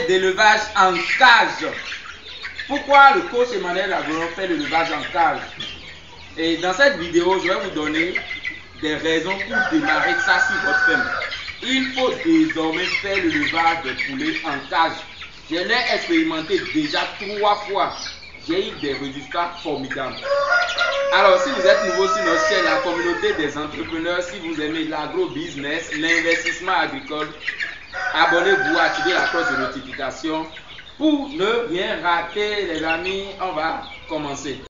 d'élevage en cage. Pourquoi le coach Emmanuel Agronome fait l'élevage en cage? Et dans cette vidéo, je vais vous donner des raisons pour démarrer ça sur votre ferme. Il faut désormais faire l'élevage de poulets en cage. Je l'ai expérimenté déjà 3 fois. J'ai eu des résultats formidables. Alors, si vous êtes nouveau sur notre chaîne, la communauté des entrepreneurs, si vous aimez l'agro-business, l'investissement agricole, abonnez-vous, activez la cloche de notification pour ne rien rater, les amis. On va commencer.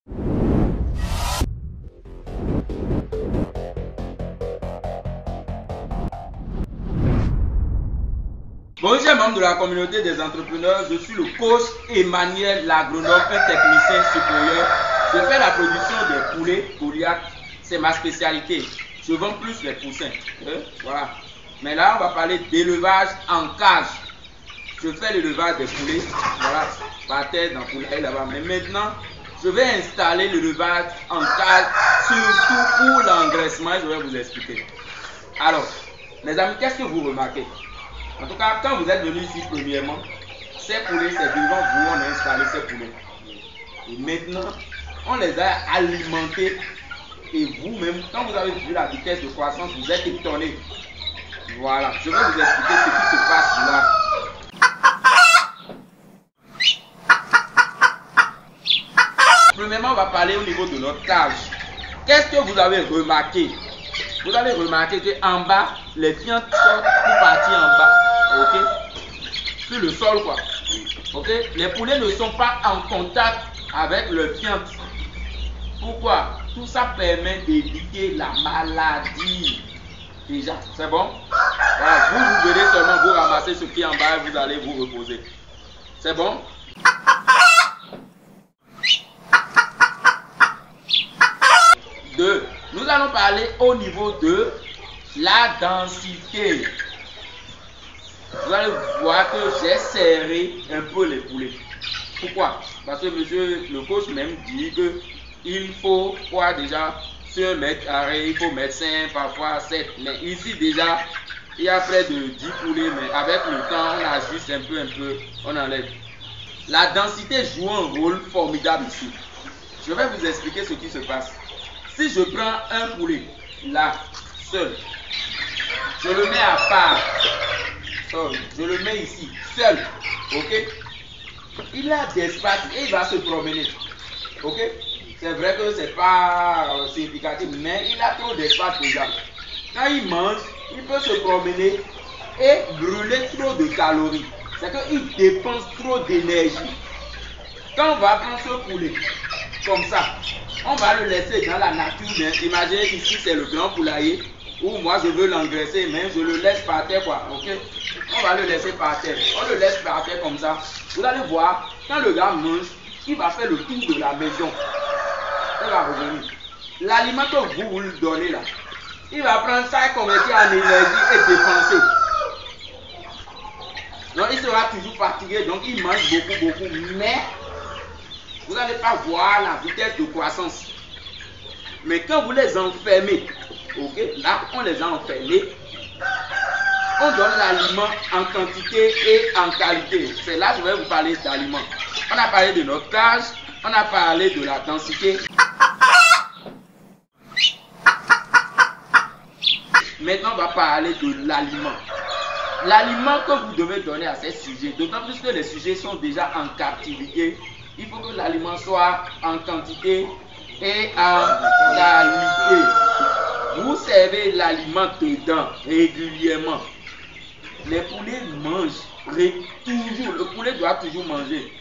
Bonjour, membre de la communauté des entrepreneurs, je suis le coach Emmanuel Agronome, un technicien supérieur. Je fais la production des poulets Goliath, c'est ma spécialité. Je vends plus les poussins. Voilà. Mais là, on va parler d'élevage en cage. Je fais l'élevage des poulets, voilà, par terre dans le poulailler là-bas. Mais maintenant, je vais installer l'élevage en cage, surtout pour l'engraissement. Je vais vous expliquer. Alors, les amis, qu'est-ce que vous remarquez? En tout cas, quand vous êtes venu ici premièrement, ces poulets, c'est devant vous, on a installé ces poulets. Et maintenant, on les a alimentés. Et vous-même, quand vous avez vu la vitesse de croissance, vous êtes étonné. Voilà, je vais vous expliquer ce qui se passe là. Premièrement, on va parler au niveau de notre cage. Qu'est-ce que vous avez remarqué? Vous avez remarqué qu'en bas, les fientes sont pour partir en bas. Ok, sur le sol quoi. Ok, les poulets ne sont pas en contact avec le fiente. Pourquoi? Tout ça permet d'éviter la maladie. Déjà, c'est bon? Voilà, vous verrez seulement vous ramasser ce qui est en bas et vous allez vous reposer. C'est bon? Deux, nous allons parler au niveau de la densité. Vous allez voir que j'ai serré un peu les poulets. Pourquoi? Parce que monsieur le coach même dit que il faut quoi déjà sur 1 mètre carré, il faut mettre 5, parfois 7. Mais ici déjà, il y a près de 10 poulets, mais avec le temps, on ajuste un peu, on enlève. La densité joue un rôle formidable ici. Je vais vous expliquer ce qui se passe. Si je prends un poulet, là, seul, je le mets à part. Je le mets ici, seul, ok? Il a d'espace et il va se promener, ok? C'est vrai que c'est pas significatif, mais il a trop d'espace déjà. Quand il mange, il peut se promener et brûler trop de calories. C'est qu'il dépense trop d'énergie. Quand on va prendre ce poulet, comme ça, on va le laisser dans la nature. Imaginez ici, c'est le grand poulailler. Ou moi je veux l'engraisser, mais je le laisse par terre quoi, ok? On va le laisser par terre, on le laisse par terre comme ça. Vous allez voir, quand le gars mange, il va faire le tour de la maison. Il va revenir. L'aliment que vous lui donnez là, il va prendre ça et convertir en énergie et dépenser. Donc il sera toujours fatigué, donc il mange beaucoup, mais vous n'allez pas voir la vitesse de croissance. Mais quand vous les enfermez, ok, là on les a enfermés, on donne l'aliment en quantité et en qualité. C'est là que je vais vous parler d'aliments. On a parlé de notre cage, on a parlé de la densité. Maintenant on va parler de l'aliment. L'aliment que vous devez donner à ces sujets, d'autant plus que les sujets sont déjà en captivité, il faut que l'aliment soit en quantité et en qualité. Vous servez l'aliment dedans régulièrement. Les poulets mangent toujours. Le poulet doit toujours manger.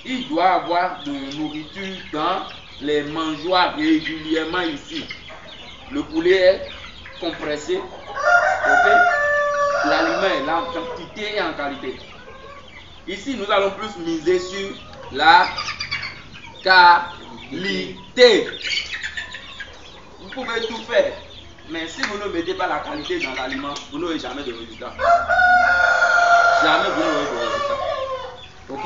Il doit avoir de nourriture dans les mangeoires régulièrement ici. Le poulet est compressé. Ok? L'aliment est là en quantité et en qualité. Ici, nous allons plus miser sur la qualité. Vous pouvez tout faire. Mais si vous ne mettez pas la qualité dans l'aliment, vous n'aurez jamais de résultat. Jamais vous n'aurez de résultat. Ok?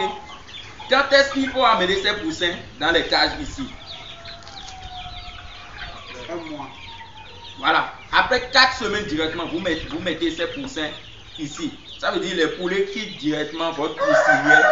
Quand est-ce qu'il faut amener ces poussins dans les cages ici? Un mois. Voilà. Après 4 semaines directement, vous mettez ces poussins ici. Ça veut dire les poulets quittent directement votre poussinière.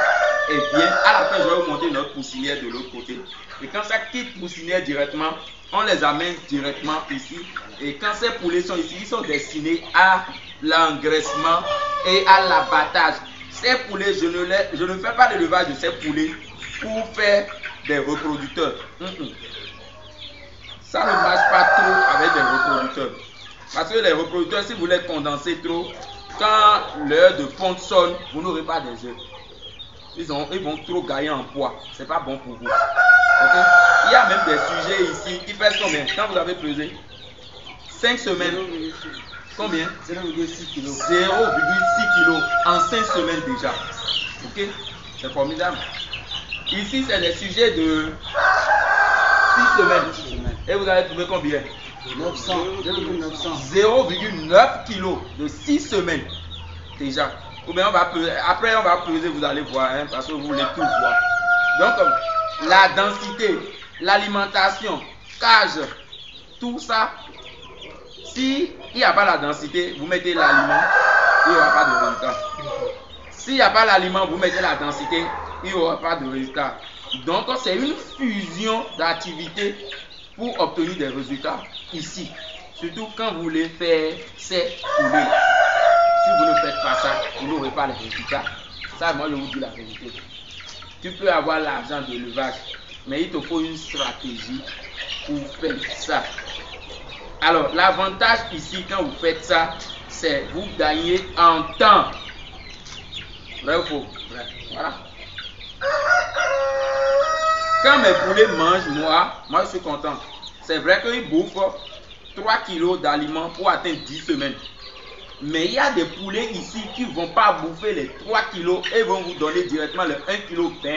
Et bien, à la fin, je vais vous montrer notre poussinière de l'autre côté. Et quand ça quitte poussinière directement, on les amène directement ici. Et quand ces poulets sont ici, ils sont destinés à l'engraissement et à l'abattage. Ces poulets, je ne fais pas l'élevage de ces poulets pour faire des reproducteurs. Ça ne marche pas trop avec des reproducteurs. Parce que les reproducteurs, si vous les condensez trop, quand l'heure de ponte sonne, vous n'aurez pas des œufs. Ils vont trop gagner en poids. C'est pas bon pour vous. Okay? Il y a même des sujets ici qui pèsent combien? Quand vous avez pesé 5 semaines. Combien? 0,6 kg. 0,6 kg en 5 semaines déjà. Ok? C'est formidable. Ici, c'est des sujets de 6 semaines. Et vous avez trouvé combien? 0,9 kg de 6 semaines déjà. Ou bien on va peser. Après on va peser, vous allez voir, hein, parce que vous voulez tout voir. Donc la densité, l'alimentation, cage, tout ça. Si il n'y a pas la densité, vous mettez l'aliment, il n'y aura pas de résultat. S'il n'y a pas l'aliment, vous mettez la densité, il n'y aura pas de résultat. Donc c'est une fusion d'activités pour obtenir des résultats ici. Surtout quand vous voulez faire ces poulets. Si vous ne faites pas ça, vous n'aurez pas les résultats. Ça, moi, je vous dis la vérité. Tu peux avoir l'argent de l'élevage, mais il te faut une stratégie pour faire ça. Alors, l'avantage ici, quand vous faites ça, c'est vous gagnez en temps. Vrai ou faux? Vrai. Voilà. Quand mes poulets mangent, moi, je suis content. C'est vrai qu'ils bouffent 3 kg d'aliments pour atteindre 10 semaines. Mais il y a des poulets ici qui ne vont pas bouffer les 3 kg et vont vous donner directement le 1 kg 20, 1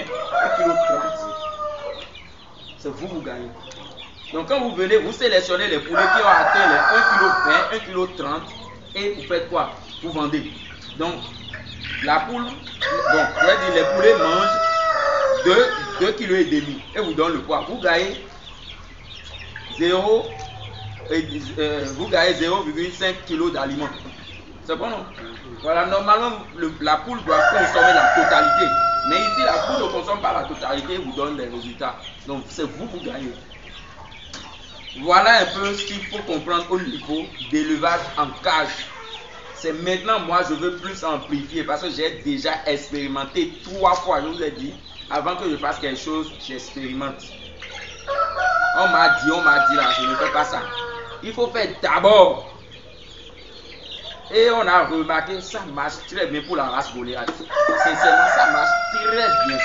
kg 30. C'est vous, vous gagnez. Donc quand vous venez, vous sélectionnez les poulets qui ont atteint les 1 kg 20, 1 kg 30 et vous faites quoi? Vous vendez. Donc la poule, bon, je vais dire, les poulets mangent 2,5 kg et vous donnent le poids. Vous gagnez 0,5 kg d'aliments. C'est bon, non? Voilà, normalement, la poule doit consommer la totalité. Mais ici, la poule ne consomme pas la totalité et vous donne les résultats. Donc, c'est vous qui gagnez. Voilà un peu ce qu'il faut comprendre au niveau d'élevage en cage. C'est maintenant, moi, je veux plus amplifier parce que j'ai déjà expérimenté 3 fois. Je vous ai dit, avant que je fasse quelque chose, j'expérimente. On m'a dit là, je ne fais pas ça. Il faut faire d'abord. Et on a remarqué que ça marche très bien pour la race Goliath. Sincèrement, ça marche très bien.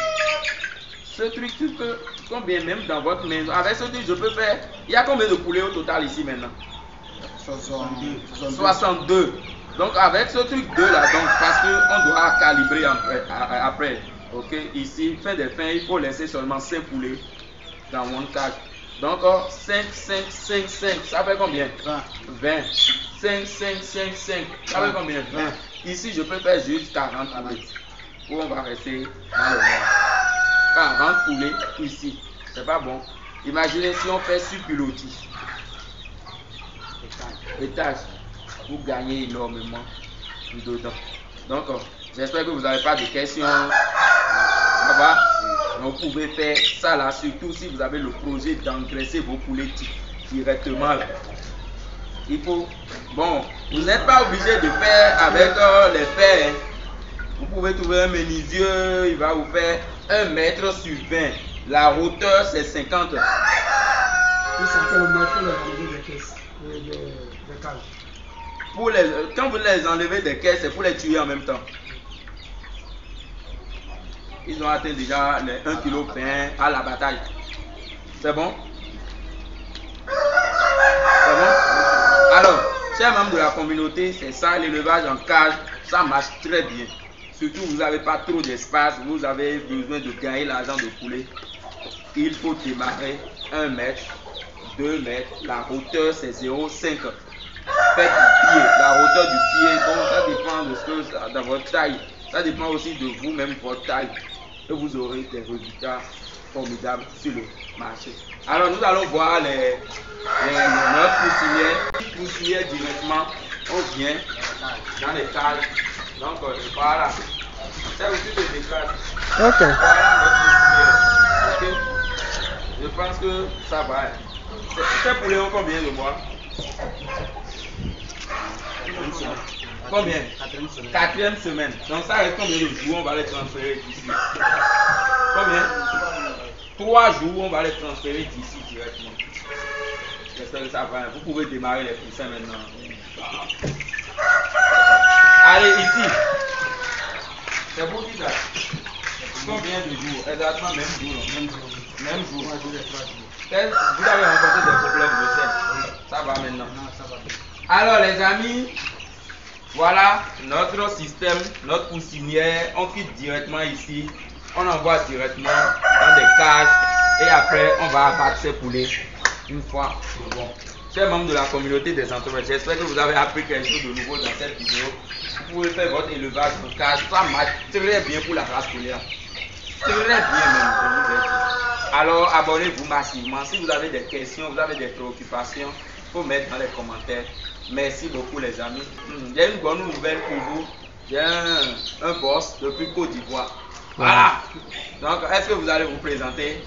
Ce truc, tu peux, combien même dans votre maison, avec ce truc, je peux faire. Il y a combien de poulets au total ici maintenant? 62. Donc avec ce truc 2 là, donc, parce qu'on doit calibrer après. Ok, ici, fin des fins, il faut laisser seulement 5 poulets dans mon cage. Donc 5, 5, 5, 5, ça fait combien? 20. 5, 5, 5, 5, ça fait combien? 20. Ici, je peux faire juste 40 poulets. Où on va rester dans le noir. 40 poulets ici. C'est pas bon. Imaginez si on fait sur pilotis. Étage. Vous gagnez énormément dedans. Donc, j'espère que vous n'avez pas de questions. Ça va? Vous pouvez faire ça là, surtout si vous avez le projet d'engraisser vos poulets directement là. Il faut, bon, vous n'êtes pas obligé de faire avec les fers. Hein. Vous pouvez trouver un menuisier, il va vous faire 1 mètre sur 20. La hauteur c'est 50. Pour certains moments, il faut leur enlever des caisses, des cages. Quand vous les enlevez des caisses, c'est pour les tuer en même temps. Ils ont atteint déjà les 1 kg à la bataille. C'est bon? C'est bon? Alors, chers membres de la communauté, c'est ça l'élevage en cage. Ça marche très bien. Surtout, vous n'avez pas trop d'espace. Vous avez besoin de gagner l'argent de poulet. Il faut démarrer 1 mètre, 2 mètres. La hauteur, c'est 0,5. Faites du pied. La hauteur du pied, bon, ça dépend de ce que dans votre taille. Ça dépend aussi de vous-même, votre taille. Et vous aurez des résultats formidables sur le marché. Alors nous allons voir notre poussinière directement. On vient dans les cages Donc voilà. C'est aussi le décalage. Ok. Voilà notre cuisinière. Ok. Je pense que ça va. Ces poulets ont combien de mois? Combien? Quatrième semaine. Donc ça reste combien de jours on va les transférer d'ici? Combien? 3 jours on va les transférer d'ici directement. J'espère que ça va. Vous pouvez démarrer les poussins maintenant. Allez ici. C'est pour qui ça? Combien de jours? Exactement même jour. Même jour. Vous avez rencontré des problèmes de sel? Ça va maintenant. Alors les amis, voilà notre système, notre poussinière. On quitte directement ici. On envoie directement dans des cages. Et après, on va abattre ces poulets une fois. Bon. Chers membres de la communauté des entreprises, j'espère que vous avez appris quelque chose de nouveau dans cette vidéo. Vous pouvez faire votre élevage en cage. Ça marche très bien pour la race polaire. Très bien même, je vous ai dit. Alors abonnez-vous massivement. Si vous avez des questions, vous avez des préoccupations, il faut mettre dans les commentaires. Merci beaucoup les amis. J'ai une bonne nouvelle pour vous. J'ai un boss depuis Côte d'Ivoire. Voilà. Donc est-ce que vous allez vous présenter?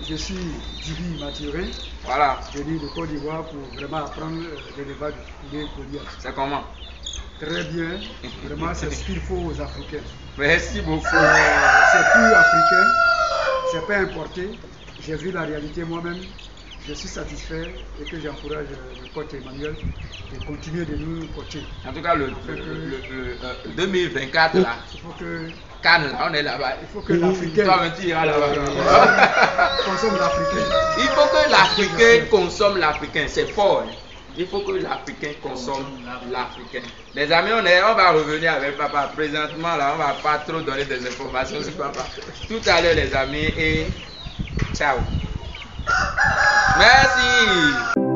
Je suis Djibi Mathurin. Voilà. Je viens de Côte d'Ivoire pour vraiment apprendre l'élevage du poulet polaire. C'est comment? Très bien. Vraiment, c'est ce qu'il faut aux Africains. Merci beaucoup. C'est plus africain. C'est pas importé. J'ai vu la réalité moi-même. Je suis satisfait et que j'encourage le coach Emmanuel de continuer de nous coacher. En tout cas, le 2024 là, il faut que Cannes, là, on est là-bas. Il faut que l'Africain consomme l'Africain. Il faut que l'Africain consomme l'Africain, c'est fort. Il faut que l'Africain consomme l'Africain. Les amis, on va revenir avec papa. Présentement, là, on va pas trop donner des informations sur papa. Tout à l'heure, les amis, et ciao. Merci.